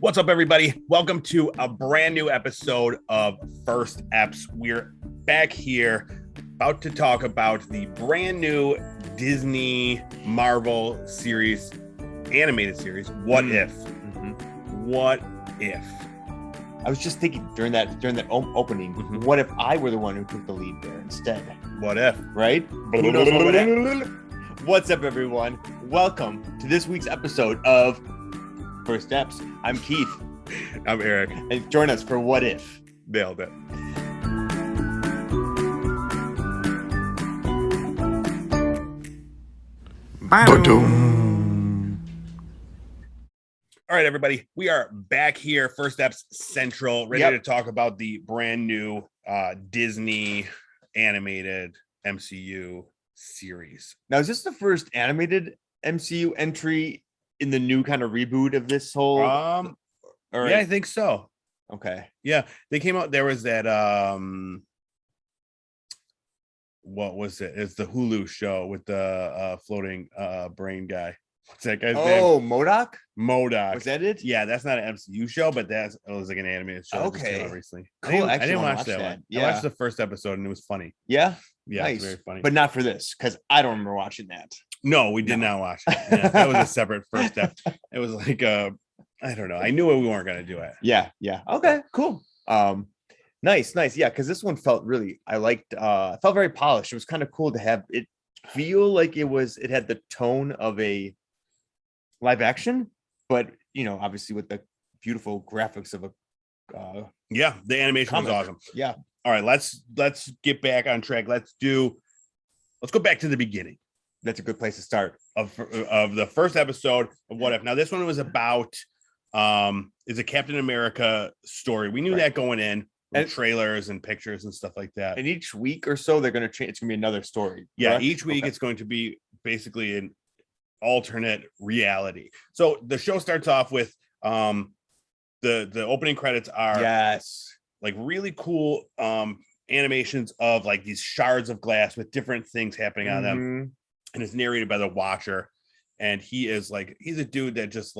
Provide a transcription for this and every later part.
What's up, everybody? Welcome to a brand new episode of First Eps. We're back here about to talk about the brand new Disney Marvel series, animated series, What If? What If? I was just thinking during that opening, what if I were the one who took the lead there instead? What if? Right? Who knows what would happen? What's up, everyone? Welcome to this week's episode of First Eps. I'm Keith. I'm Eric. And join us for What If. Nailed it. All right, everybody. We are back here, First Eps Central, ready to talk about the brand new Disney animated MCU series. Now, is this the first animated MCU entry in the new kind of reboot of this whole? Yeah, I think so. Okay. Yeah, they came out. There was that. What was it? It's the Hulu show with the floating brain guy. What's that guy's name? Oh, MODOK? MODOK. Was that it? Yeah, that's not an MCU show, but it was like an animated show. Okay. Recently. Cool. I didn't watch that one. Yeah. I watched the first episode and it was funny. Yeah? Yeah, nice. It's very funny. But not for this, because I don't remember watching that. No, we did not watch it. Yeah, that was a separate first step. It was like I don't know. I knew we weren't going to do it. Yeah. Okay, cool. Nice. Yeah, because this one felt really, felt very polished. It was kind of cool to have it feel like it had the tone of a live action, but obviously with the beautiful graphics of a the animation was awesome. Yeah. All right, let's get back on track. Let's go back to the beginning. That's a good place to start of the first episode of What If. Now, this one was about is a Captain America story. We knew that going in, and trailers and pictures and stuff like that. And each week or so, they're going to change. It's going to be another story. Yeah, correct? Each week it's going to be basically an alternate reality. So the show starts off with the opening credits are like really cool animations of like these shards of glass with different things happening on them, and it's narrated by the Watcher. And he's a dude that just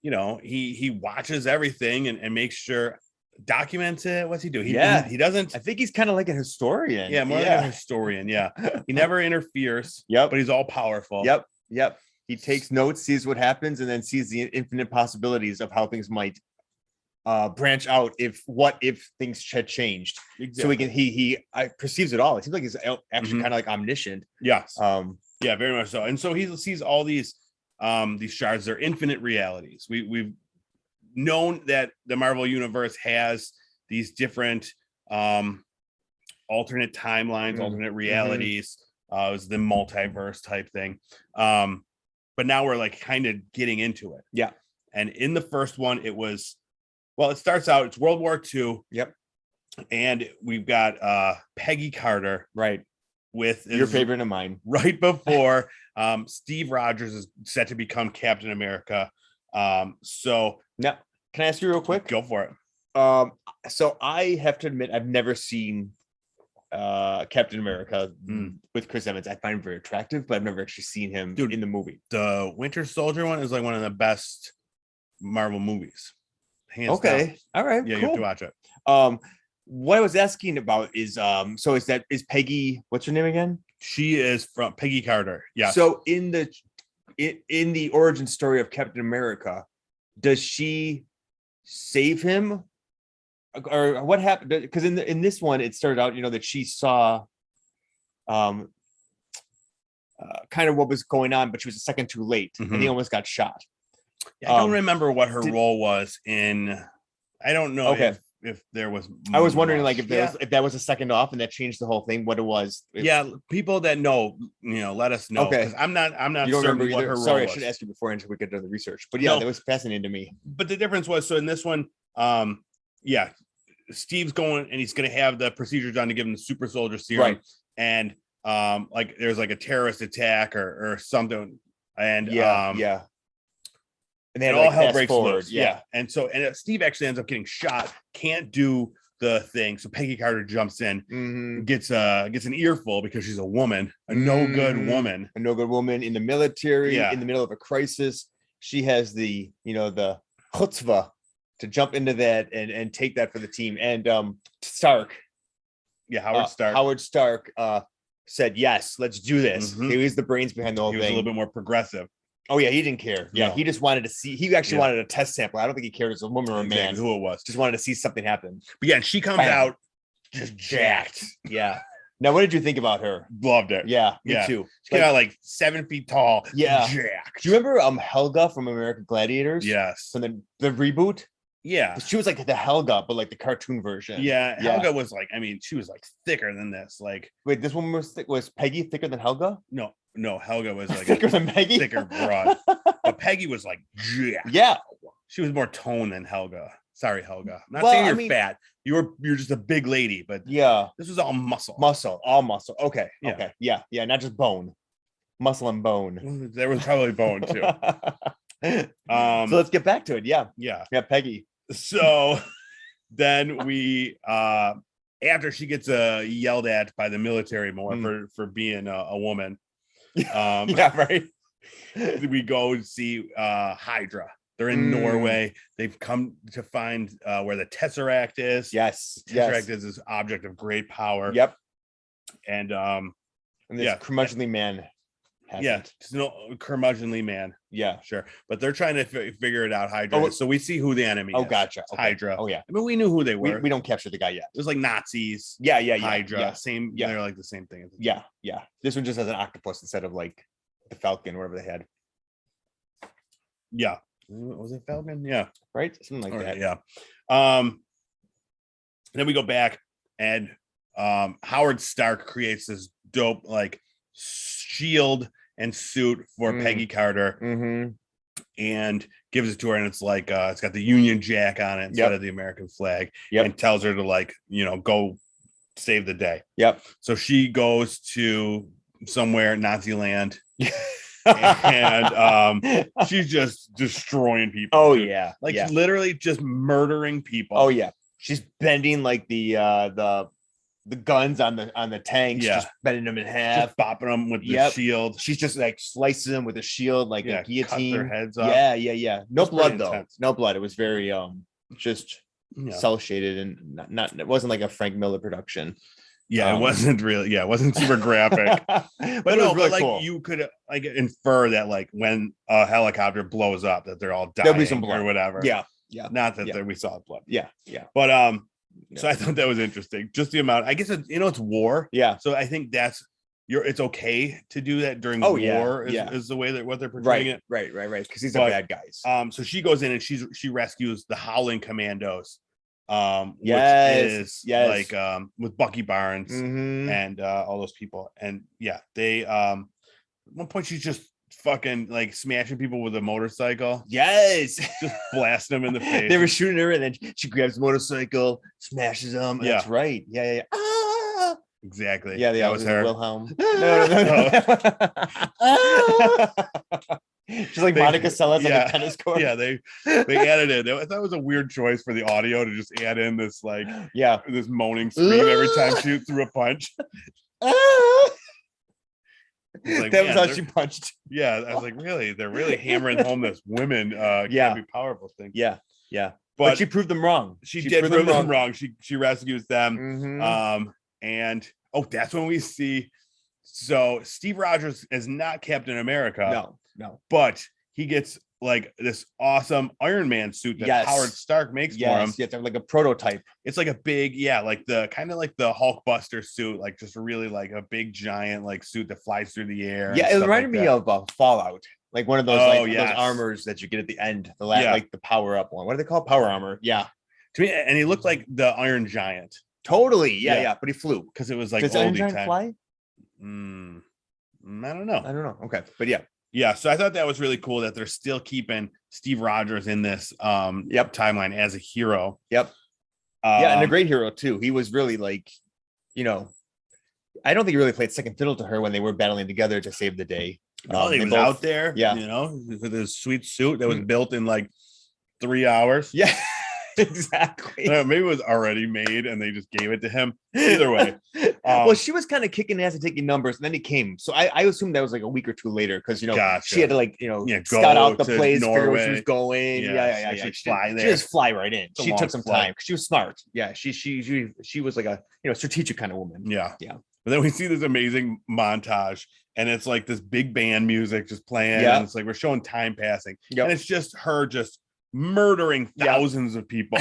he watches everything and makes sure, documents it. What's he do? He doesn't. I think he's kind of like a historian. Yeah, more like a historian. Yeah, he never interferes. Yep, but he's all powerful. Yep. He takes notes, sees what happens, and then sees the infinite possibilities of how things might branch out if things had changed. Exactly. So he perceives it all. It seems like he's actually kind of like omniscient. Yes. Yeah, very much so. And so he sees all these shards. They're infinite realities. We've known that the Marvel universe has these different alternate timelines, alternate realities. It was the multiverse type thing. But now we're like kind of getting into it. Yeah. And in the first one, it starts out, it's World War II. Yep. And we've got Peggy Carter. Right. With your favorite of mine. Right before Steve Rogers is set to become Captain America. So now, can I ask you real quick? Go for it. So I have to admit, I've never seen Captain America with Chris Evans. I find him very attractive, but I've never actually seen him in the movie. The Winter Soldier one is like one of the best Marvel movies. Hands down. All right. Yeah, cool. You have to watch it. What I was asking about is is Peggy, what's her name again? She is from Peggy Carter. Yeah. So in the origin story of Captain America, does she save him? Or what happened? Because in this one, it started out, that she saw kind of what was going on, but she was a second too late, and he almost got shot. Yeah, I don't remember what her role was in. I don't know if there was. I was wondering if that was a second off, and that changed the whole thing. What it was. People that know, let us know. Okay, I'm not you certain what her role Sorry, was. I should ask you before until we get to the research. But that was fascinating to me. But the difference was, so in this one, Steve's going and he's going to have the procedure done to give him the super soldier serum, right? And there's like a terrorist attack or something, and and then all hell breaks loose. Yeah. And so Steve actually ends up getting shot, can't do the thing. So Peggy Carter jumps in, gets an earful because she's a woman, a no good woman in the military, in the middle of a crisis. She has the chutzpah to jump into that and take that for the team. And Stark. Yeah, Howard Stark said, yes, let's do this. He was the brains behind the whole thing. He was a little bit more progressive. Oh, yeah, he didn't care. Yeah, he just wanted to see. He actually wanted a test sample. I don't think he cared as a woman or a man. Who it was. Just wanted to see something happen. But yeah, and she comes out just jacked. Yeah. Now, what did you think about her? Loved it. Yeah, me too. She came out like 7 feet tall. Yeah. Jacked. Do you remember Helga from American Gladiators? Yes. From the reboot? Yeah. She was like the Helga, but like the cartoon version. Yeah. Helga was like, I mean, she was like thicker than this. Like, wait, this one was Peggy thicker than Helga? No, Helga was like thicker than Peggy. Thicker broad. But Peggy was like, yeah. She was more toned than Helga. Sorry, Helga. I'm not saying you're fat. You're just a big lady, but yeah, this was all muscle. All muscle. Okay. Yeah. Okay. Yeah, not just bone. Muscle and bone. There was probably bone too. So let's get back to it. Yeah, Peggy. So then we after she gets yelled at by the military more for being a woman. Yeah, right. We go see Hydra. They're in Norway. They've come to find where the Tesseract is. Yes. Tesseract is this object of great power. Yep. And this curmudgeonly man. Just no curmudgeonly man. Yeah, sure. But they're trying to figure it out. Hydra. So we see who the enemy is. Oh, gotcha. Okay. Hydra. Oh, yeah. I mean, we knew who they were. We don't capture the guy yet. It was like Nazis. Yeah. Hydra. Yeah. Same. Yeah. They're like the same thing. Yeah. This one just has an octopus instead of like the Falcon, whatever they had. Yeah. Was it Falcon? Yeah. Right. Something like that. Yeah. Then we go back and Howard Stark creates this dope like shield and suit for Peggy Carter and gives it to her, and it's like it's got the Union Jack on it instead of the American flag, and tells her to like go save the day. So she goes to somewhere Nazi land. And she's just destroying people. Oh yeah, like literally just murdering people. Oh yeah, she's bending like the guns on the tanks, just bending them in half, just bopping them with the shield. She's just like slicing them with a shield, like a guillotine. Cut their heads off. Yeah. No blood though. Intense. No blood. It was very just cell shaded and not. It wasn't like a Frank Miller production. Yeah, it wasn't really. Yeah, it wasn't super graphic. but it was really cool. You could like infer that like when a helicopter blows up that they're all dying. There'll be some blood or whatever. Yeah. Not that we saw blood. Yeah. But so I thought that was interesting. Just the amount. I guess it's war. Yeah. So I think it's okay to do that during war. Is the way that what they're portraying it. Right. Because these are bad guys. So she goes in and she rescues the Howling Commandos. Which is like with Bucky Barnes and all those people, and they at one point she's just fucking like smashing people with a motorcycle. Just blasting them in the face. They were shooting her, and then she grabs the motorcycle, smashes them. Yeah, that's right. Yeah. Exactly. Yeah, that was her. Wilhelm. No. She's like Monica Seles on the tennis court. Yeah, they added it. I thought it was a weird choice for the audio to just add in this like this moaning scream every time she threw a punch. Like, that was how she punched. Yeah, I was like, really? They're really hammering home this women can be powerful thing. Yeah. But she proved them wrong. She did prove them wrong. She rescues them. And that's when we see. So Steve Rogers is not Captain America. No. But he gets like this awesome Iron Man suit that Howard Stark makes for him. Yes, like a prototype. It's like a big, like the kind of like the Hulkbuster suit, like just really like a big giant like suit that flies through the air. Yeah, it reminded me of Fallout, like one of those those armors that you get at the end, like the power up one. What do they call Power armor? Yeah, to me, and he looked like the Iron Giant. Totally, yeah. But he flew because it was like does Iron Giant fly? I don't know. Okay, but so I thought that was really cool that they're still keeping Steve Rogers in this timeline as a hero. And a great hero too. He was really like, I don't think he really played second fiddle to her when they were battling together to save the day. He was out there, with his sweet suit that was built in like 3 hours. Exactly. Maybe it was already made and they just gave it to him. Either way. Well, she was kind of kicking ass and taking numbers, and then he came. So I assumed that was like a week or two later because she had to scout out the place, figure where she was going. Yeah. She fly there. She just fly right in. It's a she long took some flight. time because she was smart. Yeah, she was like a strategic kind of woman. Yeah. Yeah. But then we see this amazing montage, and it's like this big band music just playing. Yeah. And it's like we're showing time passing. Yep. And it's just her just murdering thousands of people.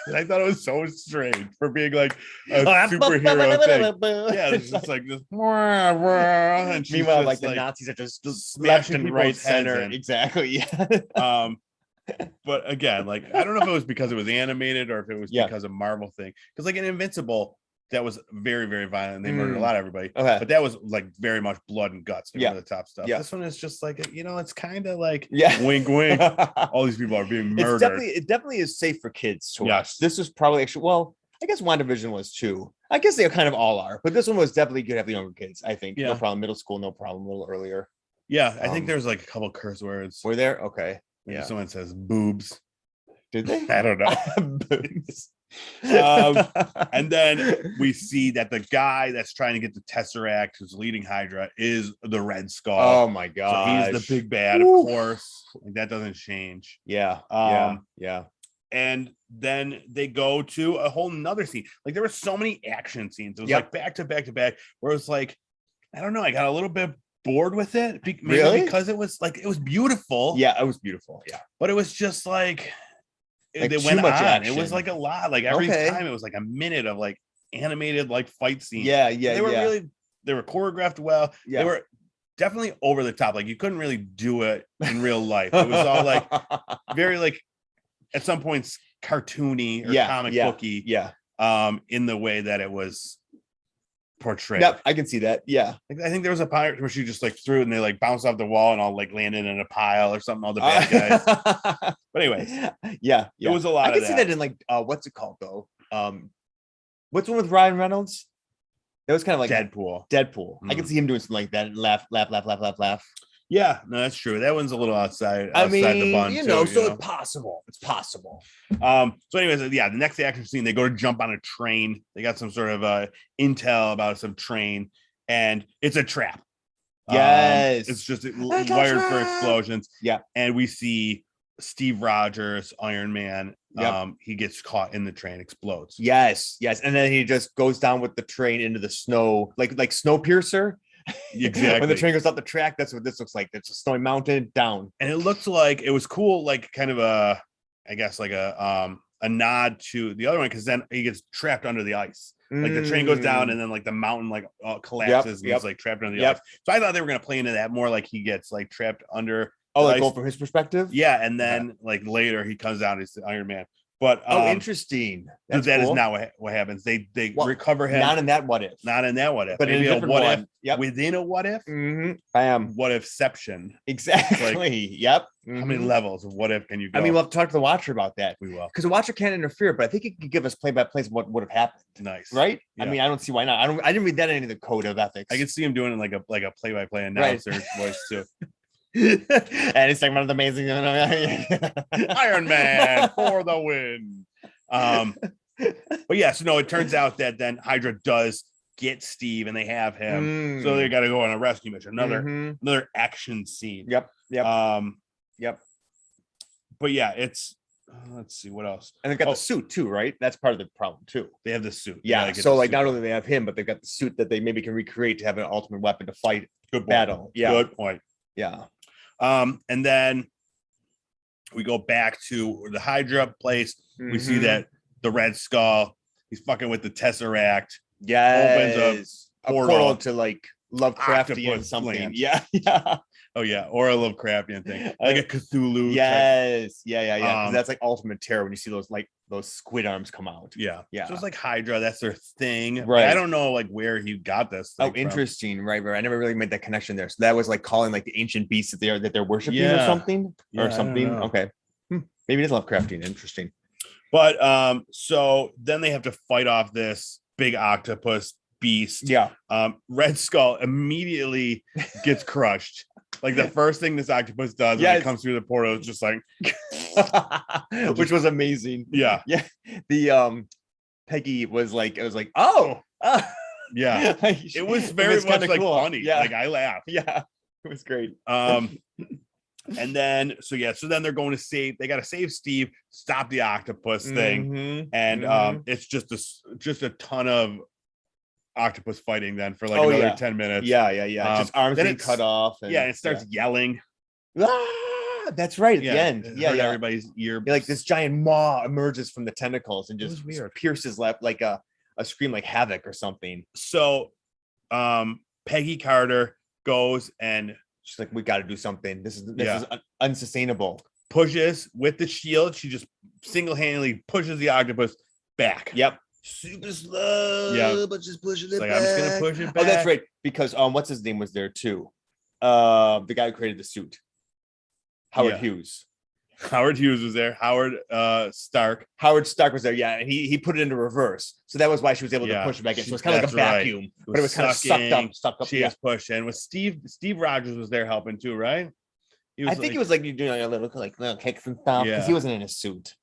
And I thought it was so strange for being like a superhero thing. Yeah, it's just like this. And meanwhile, like the Nazis are just left and right center. Exactly. Yeah. But again, like I don't know if it was because it was animated or if it was because of Marvel thing. Because like in Invincible, that was very, very violent. They murdered a lot of everybody. Okay. But that was like very much blood and guts. Over the top stuff. This one is just like it's kind of like wink, wink. All these people are being murdered. It definitely is safe for kids to watch. This is probably actually I guess WandaVision was too. I guess they kind of all are, but this one was definitely good to have the younger kids. I think no problem. Middle school, no problem. A little earlier. Yeah, I think there's like a couple curse words. Were there? Okay. Yeah. Someone says boobs. Did they? I don't know. Boobs. And then we see that the guy that's trying to get the Tesseract, who's leading Hydra, is the Red Skull. Oh my god! So he's the big bad, of course. Like, that doesn't change. Yeah. Yeah. And then they go to a whole nother scene. Like there were so many action scenes. It was like back to back to back. Where it was like, I don't know. I got a little bit bored with it. Maybe because it was beautiful. Yeah, it was beautiful. Yeah, but it was just like. They went on. Action. It was like a lot. Like every time it was like a minute of like animated like fight scenes. Yeah. They were they were choreographed well. Yeah. They were definitely over the top. Like you couldn't really do it in real life. It was all like very like at some points cartoony or comic booky. Yeah. In the way that it was portrayed. Yep, I can see that. Yeah. I think there was a part where she just like threw it and they like bounced off the wall and all like landed in a pile or something. All the bad guys. But anyways, it was a lot. I can see that in like what's it called though? What's one with Ryan Reynolds? It was kind of like Deadpool. I can see him doing something like that and laugh. Yeah, no, that's true. That one's a little outside the bun. It's possible. It's possible. So anyways, the next action scene, they go to jump on a train. They got some sort of intel about some train, and it's a trap. Yes. It's just wired for explosions. Yeah. And we see Steve Rogers, Iron Man. He gets caught in the train, explodes. Yes. And then he just goes down with the train into the snow, like Snowpiercer. Exactly. When the train goes up the track, that's what this looks like. It's a snowy mountain down. And it looked like it was cool, like kind of a nod to the other one, because then he gets trapped under the ice. Like the train goes down and then like the mountain like collapses and he's like trapped under the ice. So I thought they were gonna play into that more, like he gets like trapped under. Oh, like go from his perspective? Yeah, and then like later he comes out as Iron Man. But interesting. That cool. Is not what happens. They recover him. Not in that what if. But maybe in a what if. Yep. Within a what if. Mm-hmm. Bam. What ifception. Exactly. Like, yep. Mm-hmm. How many levels of what if can you go? I mean, we'll have to talk to the Watcher about that. We will. Because the Watcher can't interfere, but I think he could give us play-by-play of what would have happened. Nice. Right? Yeah. I mean, I don't see why not. I didn't read that in any of the code of ethics. I can see him doing it like a play-by-play announcer voice too. And he's talking about the amazing Iron Man for the win. But yes, no, it turns out that then Hydra does get Steve and they have him. So they got to go on a rescue mission. Another action scene. Yep. But yeah, it's let's see what else. And they've got the suit too, right? That's part of the problem too. They have the suit. Yeah. So like not only do they have him, but they've got the suit that they maybe can recreate to have an ultimate weapon to fight. Good battle. Yeah. Good point. Yeah. And then we go back to the Hydra place. We see that the Red Skull, he's fucking with the Tesseract. Yes. Opens a portal to like Lovecraftian something. Land. Yeah. Oh yeah, or a Lovecraftian thing, like a Cthulhu. Yes. Yeah. That's like ultimate terror when you see those squid arms come out. Yeah. So it's like Hydra, that's their thing. Right. I don't know like where he got this. Oh, interesting. From. Right. I never really made that connection there. So that was like calling like the ancient beasts that they're worshiping or something. Okay. Maybe it is Lovecraftian. Interesting. But so then they have to fight off this big octopus beast. Yeah. Red Skull immediately gets crushed. Like the first thing this octopus does when it comes through the portal is just like, which was amazing. Yeah. Yeah. The Peggy was like, it was like, oh. Yeah. It was very much like cool. Funny. Yeah. Like I laughed. Yeah. It was great. And then so then they're going to save, they got to save Steve, stop the octopus thing. And it's just a ton of octopus fighting then for like another 10 minutes. Yeah. Just arms getting cut off. And it starts yelling. That's right at the end. Everybody's ear. Like this giant maw emerges from the tentacles and just pierces left like a scream like Havoc or something. So Peggy Carter goes and she's like, we got to do something. This is unsustainable. Pushes with the shield. She just single-handedly pushes the octopus back. Yep. Super slow, but just pushing it back. I'm just gonna push it back. Oh, that's right. Because what's his name was there too? The guy who created the suit. Howard Hughes. Howard Hughes was there. Howard Stark. Howard Stark was there, and he put it into reverse. So that was why she was able to push it back in. So it's kind of like a vacuum, but it was kind of sucked up. She was pushed in. With Steve Rogers was there helping too, right? I think he was like doing a little kicks and stuff because he wasn't in a suit.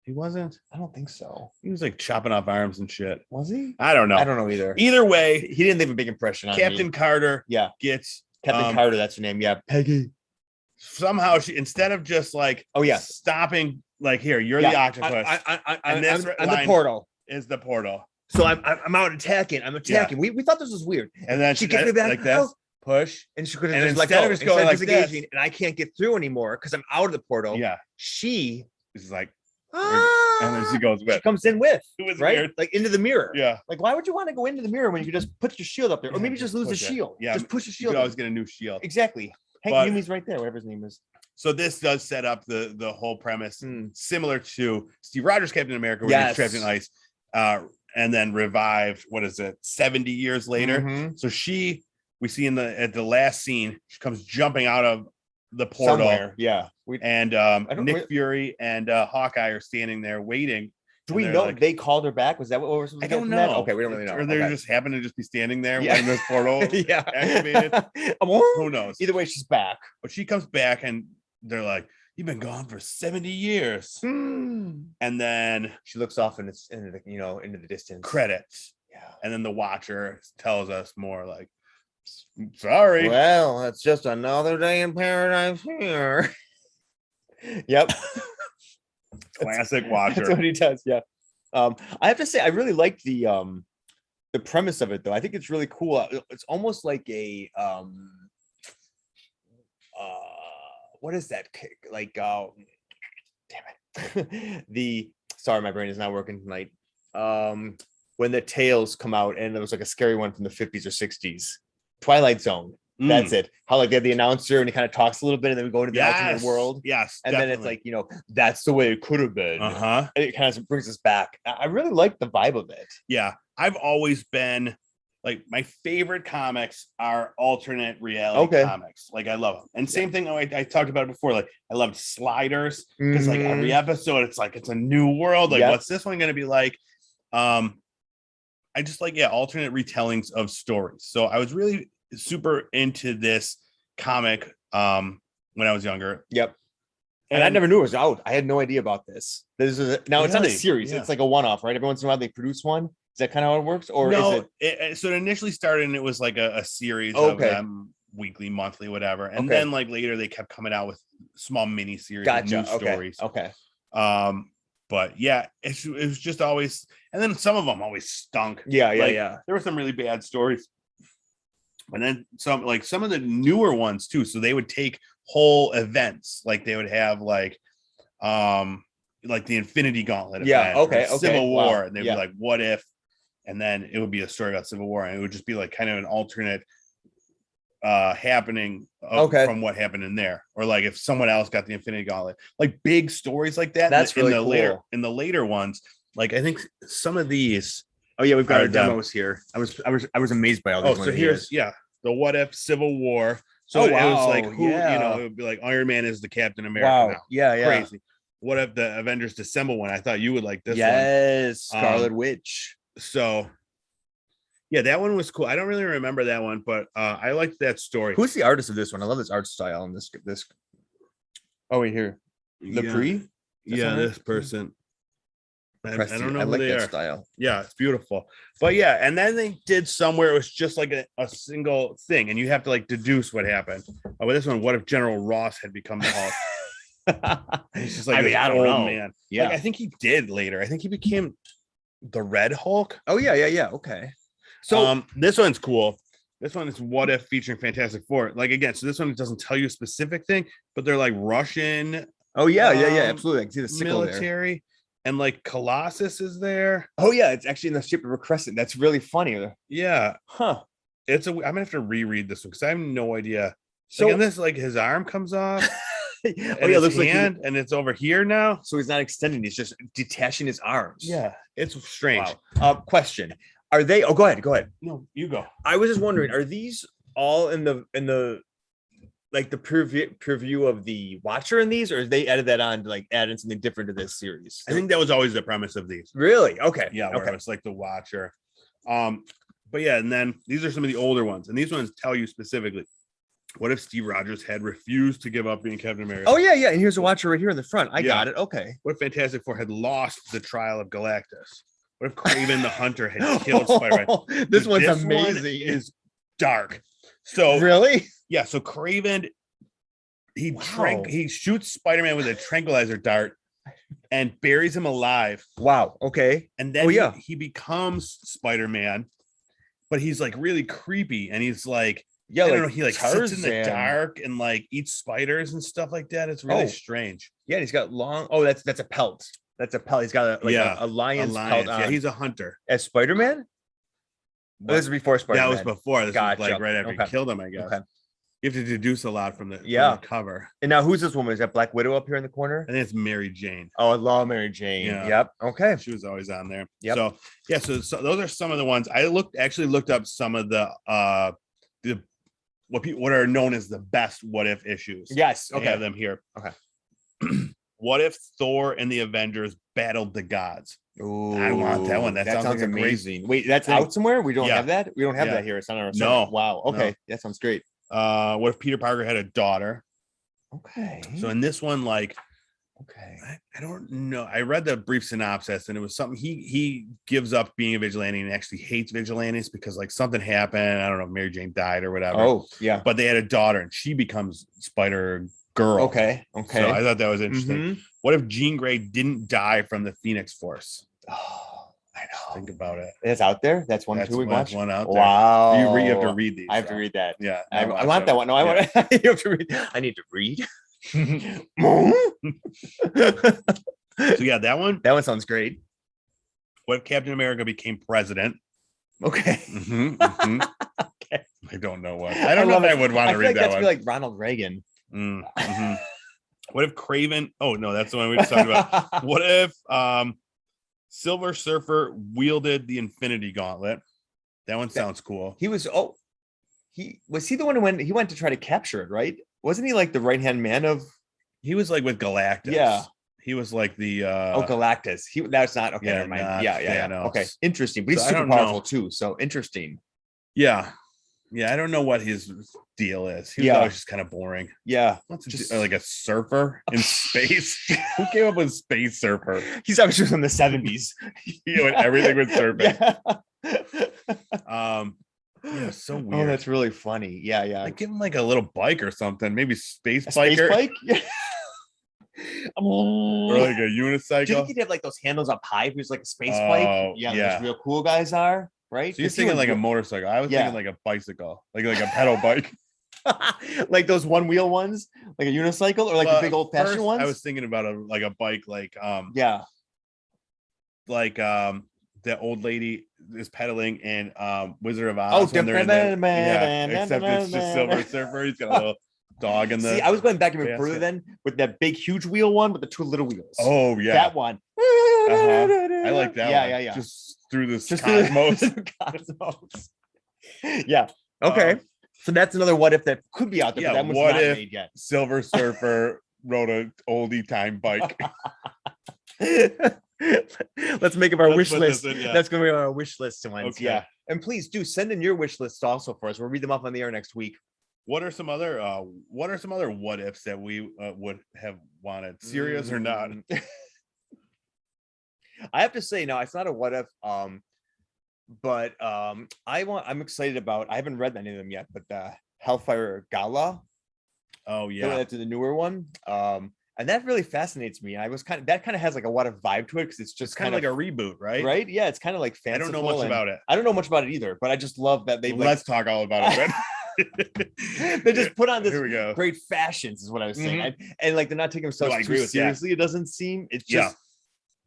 He wasn't? I don't think so. He was like chopping off arms and shit. Was he? I don't know. I don't know either. Either way, he didn't leave a big impression on Captain me. Carter gets Captain Carter, that's her name. Yeah. Peggy. Somehow she, instead of just like stopping, like, here, you're the octopus. I'm the portal. Is the portal. So I'm out attacking. I'm attacking. We thought this was weird. And then she gets me back like this. Push, and she could have just instead of just going like this, and I can't get through anymore because I'm out of the portal. Yeah, she is like, and then she goes with. She comes in with, it was right, weird. like into the mirror. Yeah, like why would you want to go into the mirror when you could just put your shield up there, or maybe just lose the shield? Yeah, just push the shield. You could always get a new shield. Exactly. Hank Yumi's right there, whatever his name is. So this does set up the whole premise, similar to Steve Rogers' Captain America, where he's trapped in ice, and then revived. What is it? 70 years later. So we see at the last scene, she comes jumping out of the portal. Somewhere. Yeah. And Nick Fury and Hawkeye are standing there waiting. Do we know they called her back? Was that what was? I don't know. Okay, we don't really know. Or they just happen to just be standing there when this portal activated. Who knows? Either way, she's back. But she comes back and they're like, "You've been gone for 70 years." And then she looks off and it's into the distance. Credits. Yeah. And then the Watcher tells us more like, "Sorry. Well, it's just another day in paradise here." Yep. Classic Watcher. That's what he does. Yeah. I have to say, I really like the premise of it, though. I think it's really cool. It's almost like a what is that? Like, damn it. Sorry, my brain is not working tonight. When the tales come out, and there was like a scary one from the 50s or 60s, Twilight Zone. That's it. How like they have the announcer and he kind of talks a little bit, and then we go into the alternate world. Yes, and then it's like, that's the way it could have been. And it kind of brings us back. I really like the vibe of it. Yeah, I've always been like, my favorite comics are alternate reality comics. Like, I love them. And same thing, I talked about it before. Like, I loved Sliders because like every episode, it's like it's a new world. Like, what's this one going to be like? I just like alternate retellings of stories. So I was really super into this comic when I was younger. Yep. And I never knew it was out. I had no idea about this. It's not a series. It's like a one-off, right? Every once in a while they produce one. Is that kind of how it works? Or no, is so it initially started and it was like a series of them, weekly, monthly, whatever. And then like later they kept coming out with small mini series of new stories. Okay. But yeah, it was just always, and then some of them always stunk. Yeah. There were some really bad stories. And then some of the newer ones too. So they would take whole events, like they would have like the Infinity Gauntlet event, Civil War, and they'd be like, what if? And then it would be a story about Civil War, and it would just be like kind of an alternate happening from what happened in there, or like if someone else got the Infinity Gauntlet, like big stories like that. That's really cool. In the later ones, like I think some of these. Oh yeah, we've got our demos here. I was amazed by all these. So here's the What If Civil War. So it was like it would be like Iron Man is the Captain America now. Yeah. Crazy. What if the Avengers Disassemble one? I thought you would like this one. Yes, Scarlet Witch. So Yeah, that one was cool. I don't really remember that one, but I liked that story. Who's the artist of this one? I love this art style and this. Oh, wait, here. Lepre? Yeah, this person. I don't know I who like they that are. style. Yeah, it's beautiful. But yeah, and then they did somewhere it was just like a single thing, and you have to like deduce what happened. Oh, with this one, what if General Ross had become the Hulk? He's just like I mean, I don't old know. man. Yeah. Like, I think he did later. I think he became the Red Hulk. Oh, yeah. Okay. So this one's cool. This one is What If featuring Fantastic Four. Like, again, so this one doesn't tell you a specific thing, but they're like Russian. Oh, yeah. Absolutely. I can see the sickle military there. And like Colossus is there. Oh, yeah, it's actually in the shape of a crescent. That's really funny. Yeah. Huh. I'm gonna have to reread this one because I have no idea. So like, and this, like, his arm comes off. Oh, yeah, looks hand, and it's over here now. So he's not extending, he's just detaching his arms. Yeah, it's strange. Wow. Question. Are they go ahead. No, you go. I was just wondering, are these all in the like the preview of the Watcher in these, or they added that on to like add in something different to this series? I think that was always the premise of these. Really? Okay. Yeah, where it's like the Watcher. But yeah, and then these are some of the older ones, and these ones tell you specifically, what if Steve Rogers had refused to give up being Captain America? Oh, yeah. And here's a Watcher right here in the front. I got it. Okay. What if Fantastic Four had lost the trial of Galactus? What if Kraven the Hunter had killed Spider-Man? This one's amazing. One is dark. So really? Yeah, so Kraven, he shoots Spider-Man with a tranquilizer dart and buries him alive. Wow. Okay. And then he becomes Spider-Man, but he's like really creepy, and he's like, I don't know, he like sits in the dark and like eats spiders and stuff like that. It's really strange. Yeah, and he's got long. Oh, that's a pelt. That's a pelt. He's got a lion's pelt on. Yeah, he's a hunter. As Spider-Man? Oh, this is before Spider-Man. That was before. This was like right after he killed him, I guess. Okay. You have to deduce a lot from the cover. And now who's this woman? Is that Black Widow up here in the corner? I think it's Mary Jane. Oh, I love Mary Jane. Yeah. Yep. Okay. She was always on there. Yep. So yeah, so those are some of the ones. I looked up some of the what are known as the best what if issues. Yes. Okay. I have them here. Okay. What if Thor and the Avengers battled the gods? Ooh, I want that one. That sounds like amazing. Wait, that's out somewhere? We don't have that? We don't have that here. It's on our site. No. Wow. Okay. No. That sounds great. What if Peter Parker had a daughter? Okay. So in this one, like, okay, I don't know. I read the brief synopsis, and it was something he gives up being a vigilante and actually hates vigilantes because like something happened. I don't know if Mary Jane died or whatever. Oh, yeah. But they had a daughter, and she becomes Spider Girl. Okay. So I thought that was interesting. Mm-hmm. What if Jean Grey didn't die from the Phoenix Force? Oh, I know. Think about it. It's out there. That's one we watched. One out there. Wow. You have to read these. I have to read that. Yeah. I want that one. No, I want. You have to read. I need to read. So yeah, that one. That one sounds great. What if Captain America became president? Okay. Okay. I don't know what. I don't know if I would want to read that one. Like Ronald Reagan. Mm-hmm. What if Kraven? Oh no, that's the one we just talked about. What if Silver Surfer wielded the Infinity Gauntlet? That one sounds cool. He was the one who went to try to capture it, right? Wasn't he like the right hand man of? He was like with Galactus. Yeah. He was like the Galactus. That's not okay. Never mind. Yeah. Okay. Interesting. But he's super powerful too. So interesting. Yeah. Yeah, I don't know what his deal is. He was always just kind of boring. Yeah. Just like a surfer in space. Who came up with Space Surfer? He's obviously from the 70s. And everything was surfing. Yeah, so weird. Oh, that's really funny. Yeah. Like give him like a little bike or something. Maybe space biker. Space bike? Yeah. Or like a unicycle. Do you think he'd have like those handles up high if he was like a space bike? Yeah. Those real cool guys are. Right? So you're thinking like a motorcycle. I was thinking like a bicycle, like a pedal bike. Like those one wheel ones, like a unicycle, or like the big old fashioned ones. I was thinking about a bike, like the old lady is pedaling in Wizard of Oz. Oh, different man. Except it's just Silver Surfer. He's got a little dog in the. See, I was going back even further then with that big huge wheel one with the two little wheels. Oh yeah, that one. I like that one. Yeah. Just through this cosmos. Yeah. Okay. So that's another what if that could be out there. Yeah. But that one's what not if made yet. Silver Surfer rode a oldie time bike? Let's make up our wish list. Yeah. That's going to be our wish list ones. Okay. Yeah. And please do send in your wish list also for us. We'll read them off on the air next week. What are some other what ifs that we would have wanted? Serious or not? I have to say, no, it's not a what if. But I'm excited about. I haven't read any of them yet, but Hellfire Gala. Oh yeah, that's the newer one. And that really fascinates me. That kind of has like a what if vibe to it because it's just kind of like a reboot, right? Right? Yeah, it's kind of like fanciful. I don't know much about it. I don't know much about it either, but I just love that they. Let's talk all about it. Right? They just put on this Here we go. great fashions, is what I was saying, and like they're not taking themselves too seriously. It doesn't seem. It's just.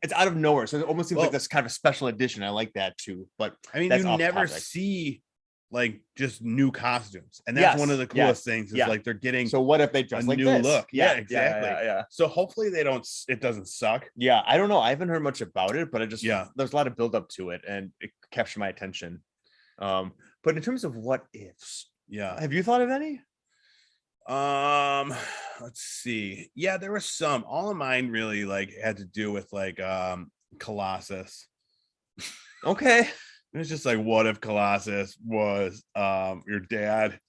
It's out of nowhere, so it almost seems like this kind of a special edition. I like that too, but I mean, you never see like just new costumes, and that's one of the coolest things. Is like they're getting. So what if they dress like new look? Yeah, exactly. Yeah. So hopefully they don't. It doesn't suck. Yeah, I don't know. I haven't heard much about it, but I just there's a lot of build up to it, and it captured my attention. But in terms of what ifs, have you thought of any? Let's see. Yeah, there were some. All of mine really like had to do with like Colossus. Okay. It was just like, what if Colossus was your dad?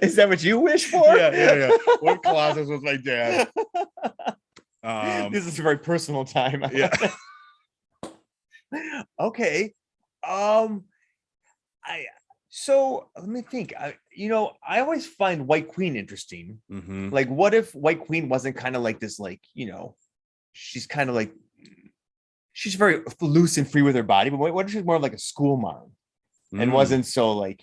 Is that what you wish for? Yeah. What if Colossus was my dad? This is a very personal time. Yeah. Okay. So let me think. I always find White Queen interesting. Mm-hmm. Like, what if White Queen wasn't kind of like this, like, she's kind of like, she's very loose and free with her body, but what if she's more like a school mom and wasn't so like,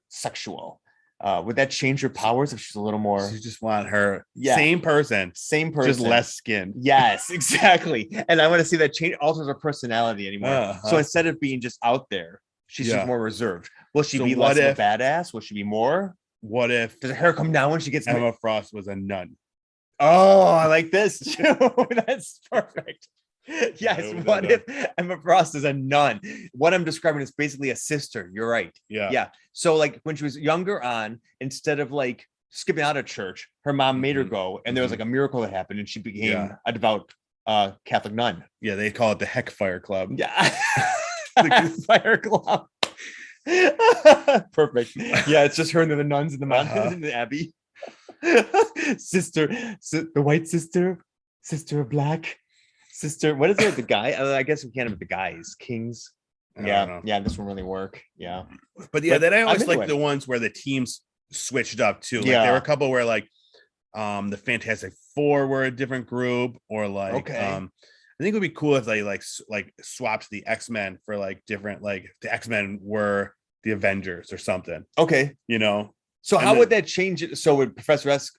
sexual? Would that change her powers if she's a little more? You just want her same person, just less skin. Yes, exactly. And I want to see that change alters her personality anymore. So instead of being just out there, she's just more reserved. Will she be less of a badass? Will she be more? What if does her hair come down when she gets Emma Frost was a nun? Oh, I like this too. That's perfect. Yes. What if Emma Frost is a nun? What I'm describing is basically a sister. You're right. Yeah. So like when she was younger on, instead of like skipping out of church, her mom made her go, and there was like a miracle that happened, and she became a devout Catholic nun. Yeah, they call it the Heckfire Club. Yeah. The Fire Club. Perfect. Yeah, it's just her and the nuns in the mountains in the abbey. Sister, the white sister of black. Sister, what is it? The guy? I guess we can't have the guys. Kings. Yeah, this won't really work. Yeah. But then I always like the ones where the teams switched up too. Like there were a couple where like the Fantastic Four were a different group, or like I think it would be cool if they like swapped the X-Men for like different, like the X-Men were the Avengers or something. Okay. So how would that change it? So would Professor X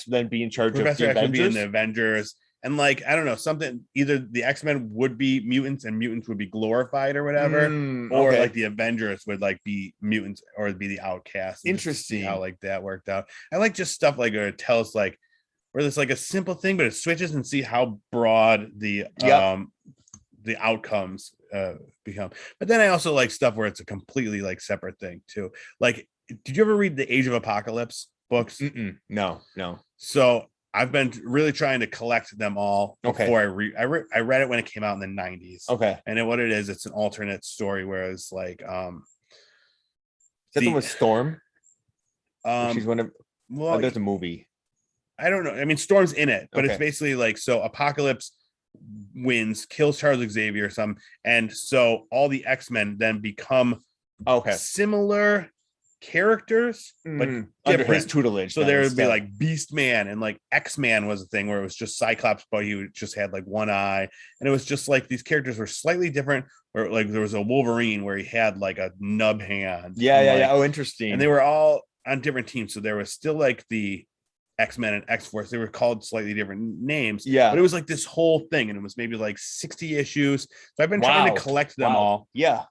then be in charge of the Avengers? Would be in the Avengers, and like I don't know, something either the X-Men would be mutants and mutants would be glorified or whatever, or like the Avengers would like be mutants or be the outcasts. Interesting how like that worked out. I like just stuff like it tells like where there's like a simple thing, but it switches and see how broad the outcomes become. But then I also like stuff where it's a completely like separate thing too. Like, did you ever read the Age of Apocalypse books? No. So I've been really trying to collect them all before I read it when it came out in the 90s. Okay. And what it is, it's an alternate story, whereas like is that the one with Storm? She's one of there's a movie. I don't know. I mean, Storm's in it, but it's basically like, so Apocalypse wins, kills Charles Xavier or something, and so all the X-Men then become similar characters, but under his tutelage. So there would be like Beast Man, and like X-Man was a thing where it was just Cyclops, but he just had like one eye, and it was just like these characters were slightly different. Or like there was a Wolverine where he had like a nub hand. Yeah. Oh, interesting. And they were all on different teams, so there was still like the X-Men and X-Force. They were called slightly different names. Yeah. But it was like this whole thing, and it was maybe like 60 issues. So I've been trying to collect them all. Yeah.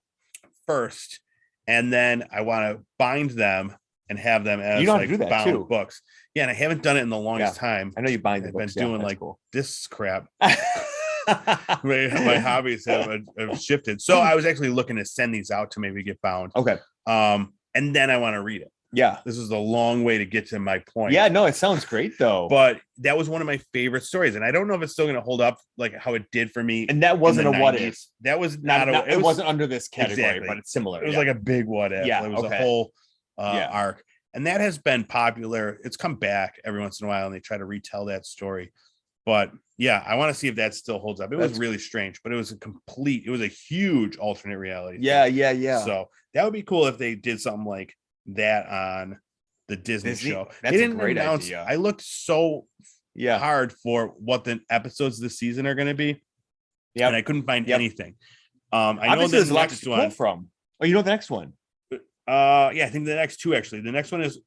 First. And then I want to bind them and have them as like bound books. Yeah, and I haven't done it in the longest time. I know you bind I've the books. Been doing like this crap. my hobbies have shifted. So I was actually looking to send these out to maybe get bound. Okay. And then I want to read it. Yeah. This is a long way to get to my point. Yeah, no, it sounds great though. But that was one of my favorite stories, and I don't know if it's still going to hold up like how it did for me. And that wasn't a 90s. what if. That was not it wasn't under this category, exactly. but it's similar. It was like a big what if. Yeah, It was a whole arc, and that has been popular. It's come back every once in a while, and they try to retell that story. But yeah, I want to see if that still holds up. It was really strange, but it was a huge alternate reality. Yeah. So that would be cool if they did something like that on the Disney show. That's a great idea. I looked so hard for what the episodes this season are going to be. Yeah, and I couldn't find anything. I know there's a lot to pull from. Oh, you know the next one? I think the next two actually. The next one is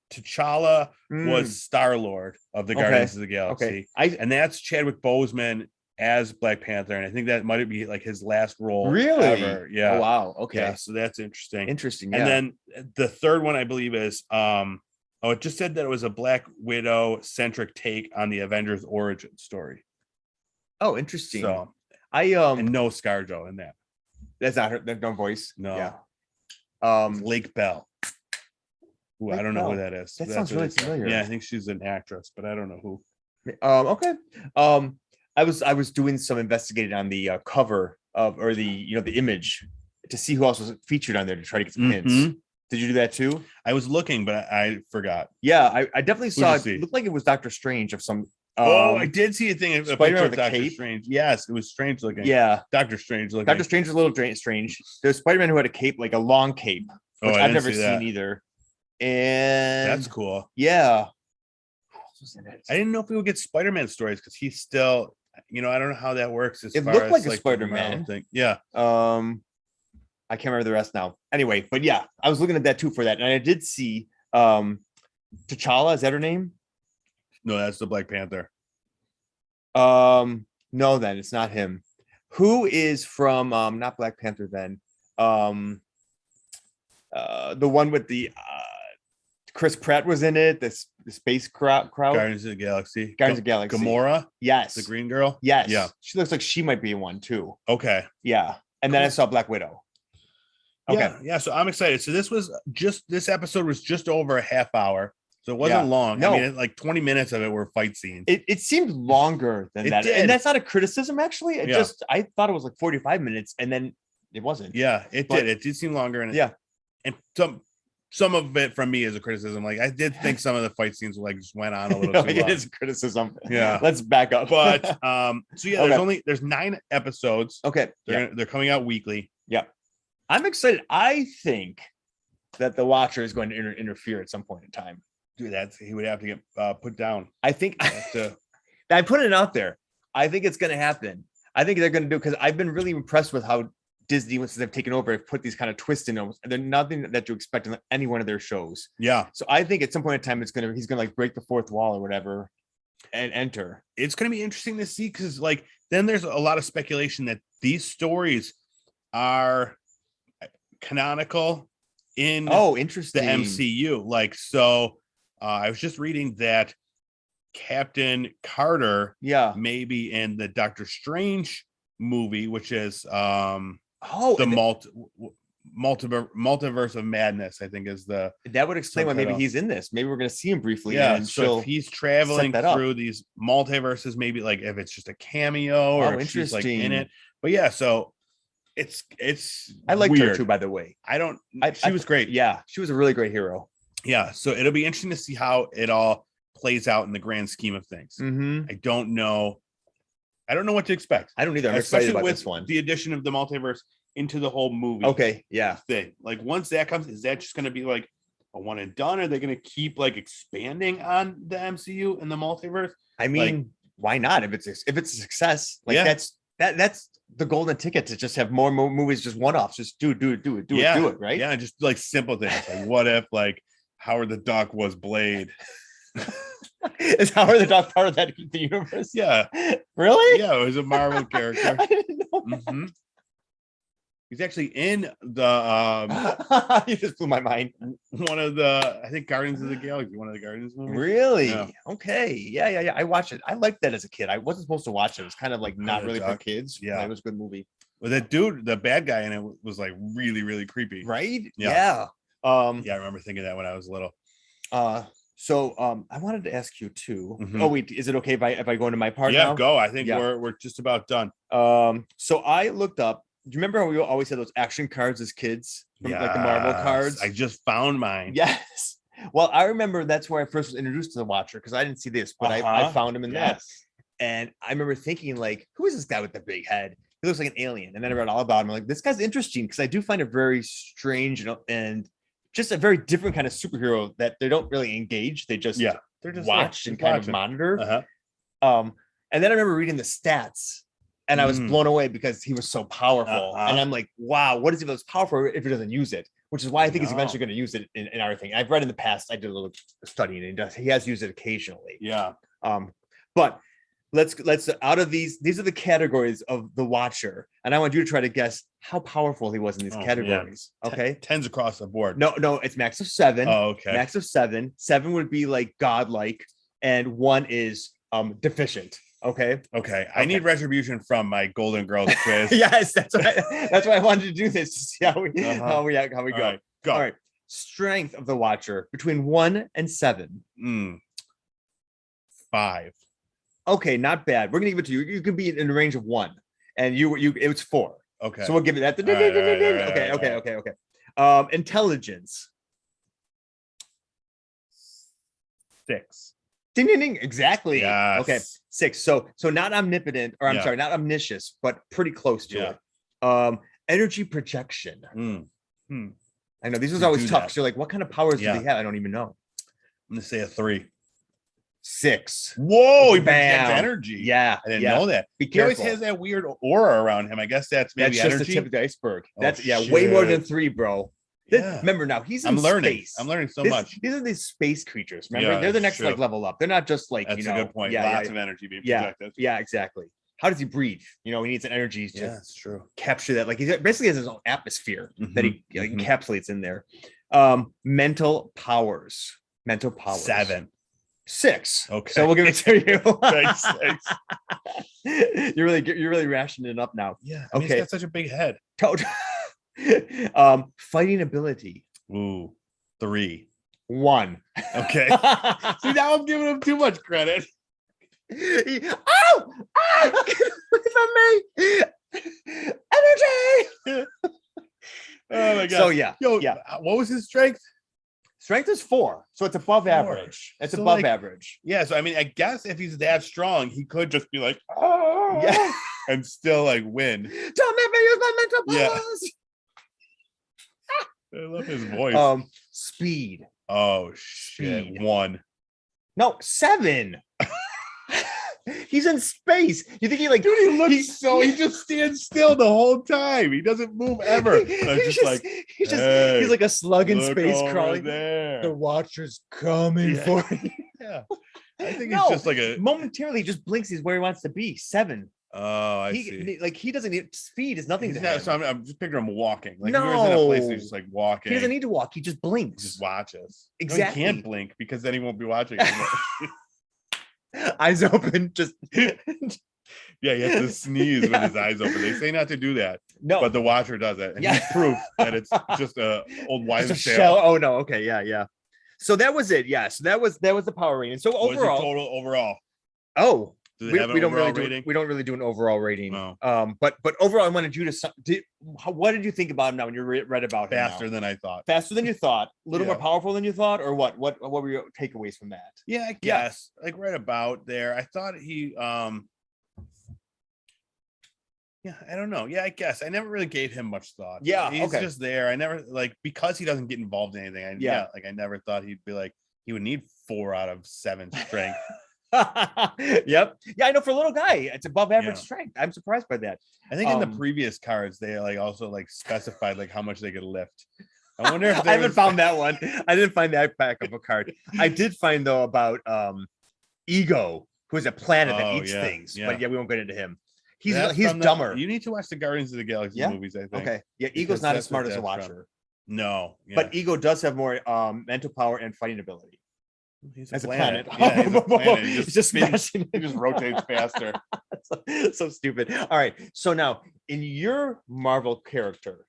T'Challa was Star-Lord of the Guardians of the Galaxy. And that's Chadwick Boseman as Black Panther, and I think that might be like his last role ever. Yeah. Oh, wow. Okay. Yeah, so that's interesting. Yeah. And then the third one I believe is it just said that it was a Black Widow centric take on the Avengers origin story. Oh, interesting. So and no ScarJo in that. That's not her. There's no voice. No. Yeah. Lake Bell. Ooh, I don't know who that is. That sounds really familiar. Yeah, I think she's an actress, but I don't know who. Okay. I was doing some investigating on the cover or the image to see who else was featured on there to try to get some hints. Did you do that too? I was looking, but I forgot. Yeah, I definitely saw it. It looked like it was Doctor Strange of some. I did see a thing. A Spider-Man with Doctor cape. Strange. Yes, it was strange looking. Yeah, Doctor Strange looking. Doctor Strange was a little strange. There's Spider-Man who had a cape, like a long cape, which I've never seen either. And that's cool. Yeah. I didn't know if we would get Spider-Man stories because he's still, I don't know how that works. It looked like a Spider-Man thing. Yeah. I can't remember the rest now. Anyway, but yeah, I was looking at that too for that, and I did see T'Challa. Is that her name? No, that's the Black Panther. No, then it's not him. Who is from not Black Panther then? The one with the Chris Pratt was in it. The space crowd. Guardians of the Galaxy. Gamora. Yes. The green girl. Yes. Yeah. She looks like she might be one too. Okay. Yeah. And then I saw Black Widow. Okay. Yeah. So I'm excited. So this episode was just over a half hour. So it wasn't long. No. I mean, like 20 minutes of it were fight scenes. It seemed longer than that. Did. And that's not a criticism, actually. I thought it was like 45 minutes and then it wasn't. Yeah, it did. It did seem longer. And some of it from me is a criticism. Like I did think some of the fight scenes just went on a little too long. It is a criticism. Yeah. Let's back up. But so yeah, there's 9 episodes. Okay. They're coming out weekly. Yeah. I'm excited. I think that the Watcher is going to interfere at some point in time. Dude, he would have to get put down. I think I put it out there. I think it's going to happen. I think they're going to do, because I've been really impressed with how Disney, once they've taken over, have put these kind of twists in them. And they're nothing that you expect in any one of their shows. Yeah. So I think at some point in time, he's going to like break the fourth wall or whatever and enter. It's going to be interesting to see, because then there's a lot of speculation that these stories are canonical in interesting. the MCU. I was just reading that Captain Carter may be in the Doctor Strange movie, which is multiverse of madness, I think is the. That would explain why maybe he's in this. Maybe we're going to see him briefly. Yeah, so if he's traveling through these multiverses, maybe like if it's just a cameo or if she's in it. But yeah, so it's I liked her too, by the way. She was great. Yeah, she was a really great hero. Yeah, so it'll be interesting to see how it all plays out in the grand scheme of things. I don't know what to expect. I don't either. I'm excited about this one. The addition of the multiverse into the whole movie. Okay, yeah. Thing. Like once that comes, is that just going to be like a one and done? Are they going to keep expanding on the MCU and the multiverse? I mean, why not? If it's a success, that's the golden ticket to just have more movies, just one-offs. Just do it, right? Yeah, just simple things. Like what if Howard the Duck was Blade? Is Howard the Duck part of the universe? Yeah. Really? Yeah, it was a Marvel character. I didn't know. He's actually in the you just blew my mind. One of the, I think, Guardians of the Galaxy, one of the Guardians movies. Really? Yeah. Okay. Yeah. I watched it. I liked that as a kid. I wasn't supposed to watch it. It was kind of not really for kids. Yeah. It was a good movie. But that dude, the bad guy in it was really, really creepy. Right? Yeah. Yeah, I remember thinking that when I was little. So I wanted to ask you too. Oh wait, is it okay if I go into my part now? Yeah, go. I think we're just about done. So I looked up. Do you remember how we always had those action cards as kids from like the Marvel cards? I just found mine. Yes. Well, I remember that's where I first was introduced to the Watcher because I didn't see this, but I found him in that. And I remember thinking, like, who is this guy with the big head? He looks like an alien. And then I read all about him. I'm like, this guy's interesting because I do find it very strange and just a very different kind of superhero that they don't really engage. They just they're just watch and kind of monitor. And then I remember reading the stats and I was blown away because he was so powerful. And I'm like, wow, what is he most powerful if he doesn't use it? Which is why I think he's eventually going to use it in our thing. I've read in the past, I did a little studying and he has used it occasionally. Yeah. But let's out of these are the categories of the Watcher, and I want you to try to guess how powerful he was in these categories. Okay, tens across the board. No, it's max of 7. Oh, okay. Max of 7. 7 would be like godlike, and 1 is deficient. Okay. I need retribution from my Golden Girls quiz. Yes, that's why I wanted to do this to see how we go. All right. Strength of the Watcher between 1 and 7. 5. Okay, not bad. We're gonna give it to you. You can be in the range of 1, and it was 4. Okay, so we'll give it that. Okay. Intelligence. 6. Ding ding ding. Exactly. Yes. Okay, 6. So not omnipotent, or I'm sorry, not omniscious, but pretty close to it. Energy projection. I know this is always tough. So like, what kind of powers do they have? I don't even know. I'm gonna say a 3. 6. Whoa, he projects energy. Yeah, I didn't know that. Be careful. He always has that weird aura around him. I guess that's maybe just energy. the tip of the iceberg. That's way more than 3, bro. Remember now, he's in space. I'm learning so much. These are these space creatures. Remember, they're the next like level up. They're not just like that's a good point. Lots of energy being projected. Yeah, exactly. How does he breathe? He needs an energy to that's true. Capture that. Like he basically has his own atmosphere that he encapsulates in there. Mental powers. 7. 6. Okay. So we'll give it to you. Thanks. You're really rationing it up now. Yeah. He's got such a big head. Fighting ability. 3. 1. Okay. See, now I'm giving him too much credit. If I may. Energy. Oh my god. So what was his strength? Strength is 4, so it's above average. It's above average. Yeah, so I mean, I guess if he's that strong, he could just be like, oh, and still like win. Don't make me use my mental powers. I love his voice. Speed. Oh shit. 1. No, 7. He's in space. You think he like? Dude, he just stands still the whole time. He doesn't move ever. He's like a slug in space crawling. There. The Watcher's coming for you. Yeah, I think he's just like momentarily just blinks. He's where he wants to be. 7. Oh, I see. Like he doesn't need speed. Is nothing to him. So I'm just picturing him walking. Like he was in a place he's just like walking. He doesn't need to walk. He just blinks. He just watches. Exactly. No, he can't blink because then he won't be watching anymore. Eyes open, just he has to sneeze with his eyes open. They say not to do that. No, but the Watcher does it, and he's proof that it's just a old wives' tale. Oh no, okay, yeah. So that was it. Yeah, so that was the power rating. So overall, total overall. Oh, we don't really do an overall rating. No. But overall, I wanted you to. What did you think about him now when you read about him? Faster than I thought. Faster than you thought. A little more powerful than you thought, or what? What were your takeaways from that? Yeah, I guess like right about there. I thought he. Yeah, I don't know. Yeah, I guess I never really gave him much thought. Yeah, he's just there. I never because he doesn't get involved in anything. I never thought he'd be like he would need 4 out of 7 strength. Yep. Yeah, I know for a little guy, it's above average strength. I'm surprised by that. I think in the previous cards they also specified how much they could lift. I wonder if I haven't found that one. I didn't find that back of a card. I did find though about Ego, who is a planet that eats things. But we won't get into him. He's dumber. You need to watch the Guardians of the Galaxy movies, I think. Okay. Yeah, Ego's not as smart as a Watcher. No. But Ego does have more mental power and fighting ability. He's as a planet. Yeah, he's a planet. He just smashing. He just rotates faster. So stupid. All right. So now, in your Marvel character,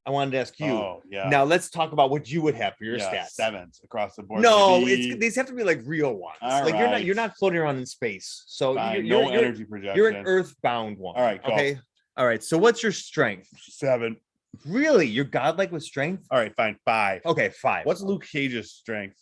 I wanted to ask you. Oh, yeah. Now let's talk about what you would have for your stats. 7s across the board. No, these have to be like real ones. All like right. you're not floating around in space. So you're energy projection. You're an earthbound one. All right, go. Okay. All right. So what's your strength? 7. Really? You're godlike with strength? All right, fine. 5. Okay, 5. What's Luke Cage's strength?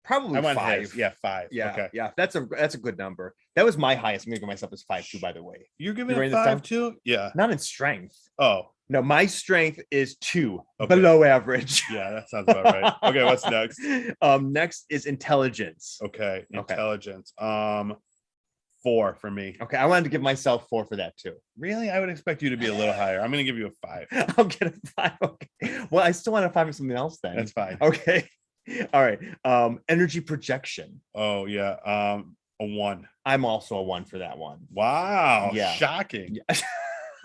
Probably 5. His. Yeah, 5. Yeah, okay. Yeah. That's a good number. That was my highest. I'm gonna give myself as 5 too, by the way. You're giving it 5 too? Yeah. Not in strength. Oh. No, my strength is 2, below average. Yeah, that sounds about right. Okay, what's next? Next is intelligence. Okay, intelligence. 4 for me. Okay, I wanted to give myself 4 for that too. Really? I would expect you to be a little higher. I'm gonna give you a 5. I'll get a 5. Okay. Well, I still want a 5 for something else then. That's fine. Okay. All right. Energy projection. Oh yeah. A 1. I'm also a 1 for that one. Wow. Yeah. Shocking. Yeah.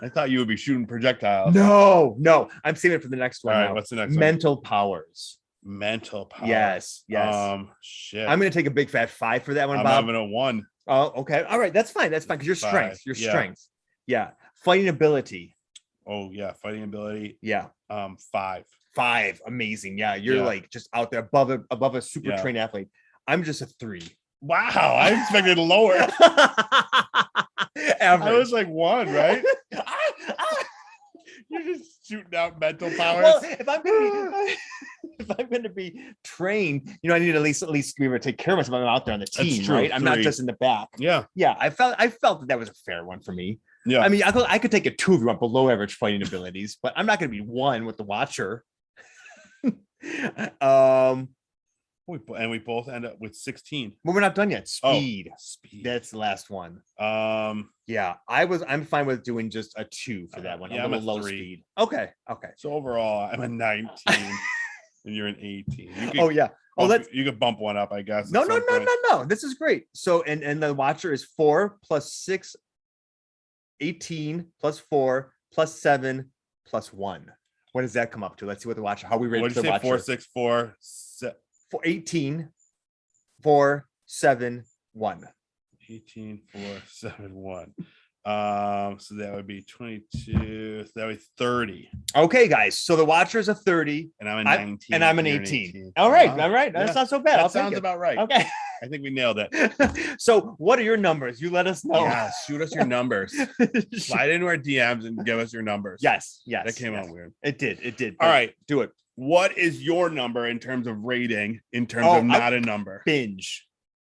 I thought you would be shooting projectiles. No. I'm saving it for the next one. All right, now. what's the next one? Mental powers. Mental power. Yes. Shit. I'm gonna take a big fat 5 for that one, I'm Bob. having a 1. Oh, okay. All right, that's fine. That's fine because your 5. strength. Your strength. Yeah. Fighting ability. Oh yeah, fighting ability. Yeah. 5. 5. Amazing. Yeah, you're like just out there above a super trained athlete. I'm just a 3. Wow, I expected lower. I was like 1, right? You're just shooting out mental powers. Well, if I'm gonna be trained, I need to at least be able to take care of myself. I'm out there on the team, right? I'm not just in the back. Yeah. I felt that was a fair one for me. Yeah. I mean, I could take a 2 if you want below average fighting abilities, but I'm not gonna be 1 with the Watcher. We both end up with 16. But we're not done yet. Speed. Speed. That's the last one. Yeah. I'm fine with doing just a 2 for that one. Yeah, I'm a low 3. speed. Okay. So overall, I'm a 19 and you're an 18. You could bump one up, I guess. No. This is great. So and the Watcher is 4 plus 6, 18 plus 4 plus 7 plus 1. What does that come up to? Let's see what the Watcher. How we rated the Watcher. 4, 6, 4, 18, 4, 7, 1. 18, 4, 7, 1. So that would be 22. So that would be 30. Okay, guys. So the Watcher is a 30, and I'm a 19, and I'm an 18. All right. That's not so bad. That sounds about right. Okay. I think we nailed it. So what are your numbers? You let us know. Yeah, shoot us your numbers. Slide into our DMs and give us your numbers. Yes. That came out weird. It did. All right. Do it. What is your number in terms of rating, in terms of not a number? Binge.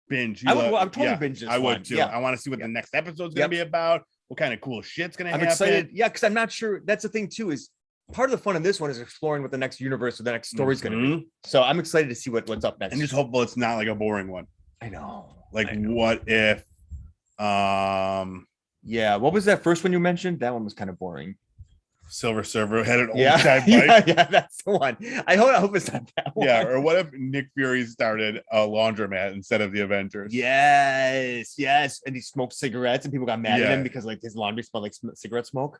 I'm totally binge this I would one. too. Yeah. I want to see what the next episode's going to be about. What kind of cool shit's going to happen. I'm excited. Yeah, because I'm not sure. That's the thing too, is part of the fun of this one is exploring what the next universe or the next story is going to be. So I'm excited to see what's up next. And just hopeful it's not like a boring one. I know. What if what was that first one you mentioned? That one was kind of boring. Silver Surfer had an old time bike. Yeah, that's the one. I hope it's not that one. Yeah, or what if Nick Fury started a laundromat instead of the Avengers? Yes. And he smoked cigarettes and people got mad at him because his laundry smelled like cigarette smoke.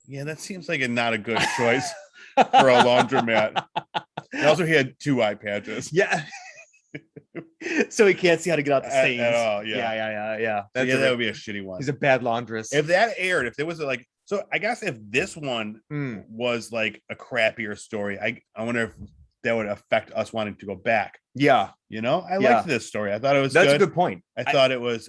Yeah, that seems like not a good choice for a laundromat. And also, he had 2 eye patches. Yeah. So he can't see how to get out the stains. At all, Yeah. That would be a shitty one. He's a bad laundress. If that aired, if there was so I guess if this one was like a crappier story, I wonder if that would affect us wanting to go back. Yeah. I liked this story. I thought it was That's a good point. I thought it was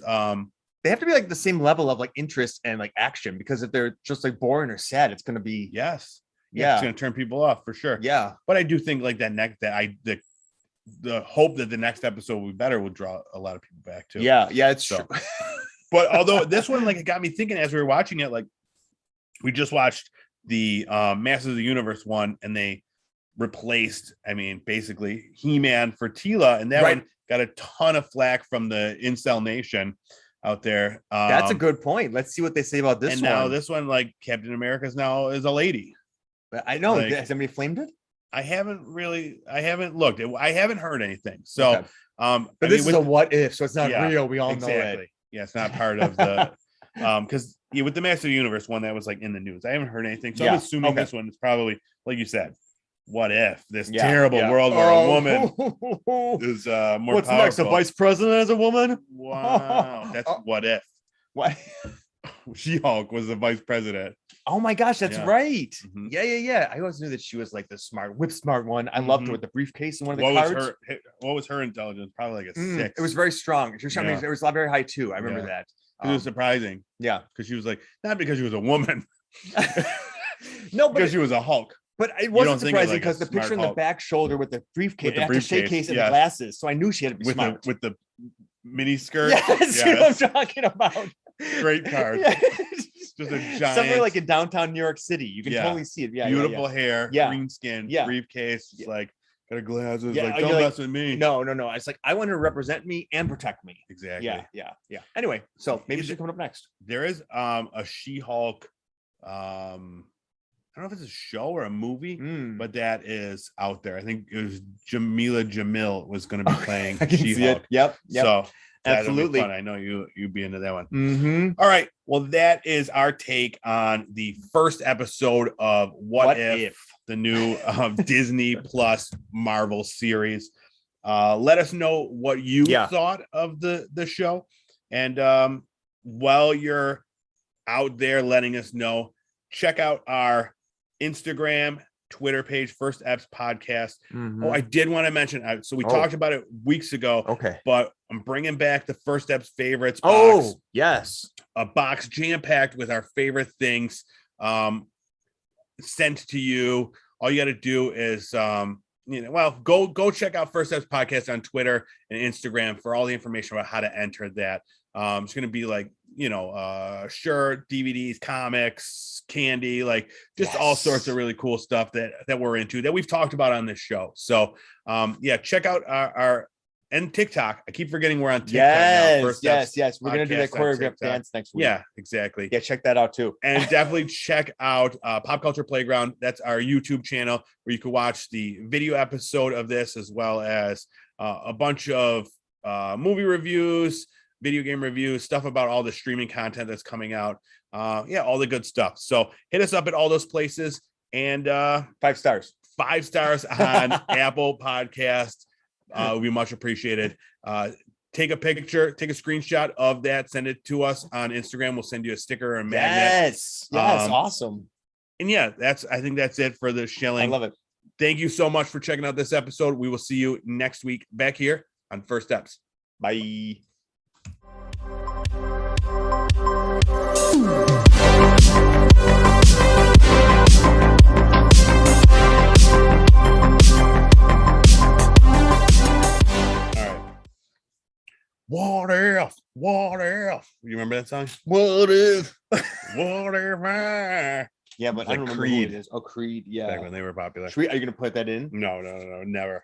they have to be like the same level of like interest and like action, because if they're just like boring or sad, it's gonna be it's gonna turn people off for sure. Yeah. But I do think like the hope that the next episode will be better will draw a lot of people back too. Yeah, it's true. But although this one, it got me thinking as we were watching it, we just watched the Masters of the Universe one, and they replaced, basically He-Man for Tila, and that one got a ton of flack from the Incel Nation out there. That's a good point. Let's see what they say about this one. And now this one, Captain America's now is a lady. I know. Has somebody flamed it? I haven't looked. I haven't heard anything. So, but this is a what if, so it's not real. We all know it. Yeah, it's not part of the because with the Master of the Universe one that was in the news, I haven't heard anything. So I'm assuming this one is probably, like you said, what if this terrible world where a woman is more What's powerful. Next? A vice president as a woman? Wow, that's what if. What? She-Hulk was the vice president. Oh my gosh, that's Yeah. right. Mhm. Yeah. I always knew that she was like the whip smart one. I loved her with the briefcase and one of the cards. What was her intelligence? Probably like a 6. It was very strong. She was, I mean, it was very high too. I remember that. It was surprising. Yeah. Because she was like, not because she was a woman. No, but because she was a Hulk. But it wasn't surprising like because the picture in the back shoulder with the briefcase, the briefcase case and the glasses. So I knew she had to be with smart. with the mini skirt. Yes, you know what I'm talking about. Great card. Yeah. Just a giant. Somewhere like in downtown New York City. You can totally see it. Yeah. Beautiful hair, green skin, briefcase. Just like got her glasses. Like, don't mess with me. No. It's like I want her to represent me and protect me. Exactly. Yeah. Anyway, so maybe she's coming up next. There is a She-Hulk. I don't know if it's a show or a movie, but that is out there. I think it was Jamila Jamil was going to be playing She-Hulk. Yep. So absolutely. I know you'd be into that one. Mm-hmm. All right. Well, that is our take on the first episode of What If, the new Disney Plus Marvel series. Let us know what you thought of the show. And while you're out there letting us know, check out our Instagram, Twitter page, First Eps Podcast. Mm-hmm. Oh, I did want to mention, so we talked about it weeks ago. Okay. But I'm bringing back the First Eps favorites box. Oh, yes. A box jam-packed with our favorite things sent to you. All you got to do is, go check out First Eps Podcast on Twitter and Instagram for all the information about how to enter that. It's going to be like, shirt, DVDs, comics, candy, like just all sorts of really cool stuff that we're into that we've talked about on this show. So, check out our and TikTok. I keep forgetting we're on TikTok now. Yes. We're going to do that choreographed dance next week. Yeah, exactly. Yeah, check that out too. And definitely check out Pop Culture Playground. That's our YouTube channel where you can watch the video episode of this as well as a bunch of movie reviews, video game reviews, stuff about all the streaming content that's coming out. All the good stuff. So hit us up at all those places and 5 stars. 5 stars on Apple Podcast. Would be much appreciated. Take a picture, take a screenshot of that, send it to us on Instagram. We'll send you a sticker or a magnet. Yes, awesome. And I think that's it for the shilling. I love it. Thank you so much for checking out this episode. We will see you next week back here on First Eps. Bye. What if? You remember that song? What if? What if? Yeah, but I don't remember who it is. Oh, Creed. Yeah. Back when they were popular. Are you going to put that in? No, never.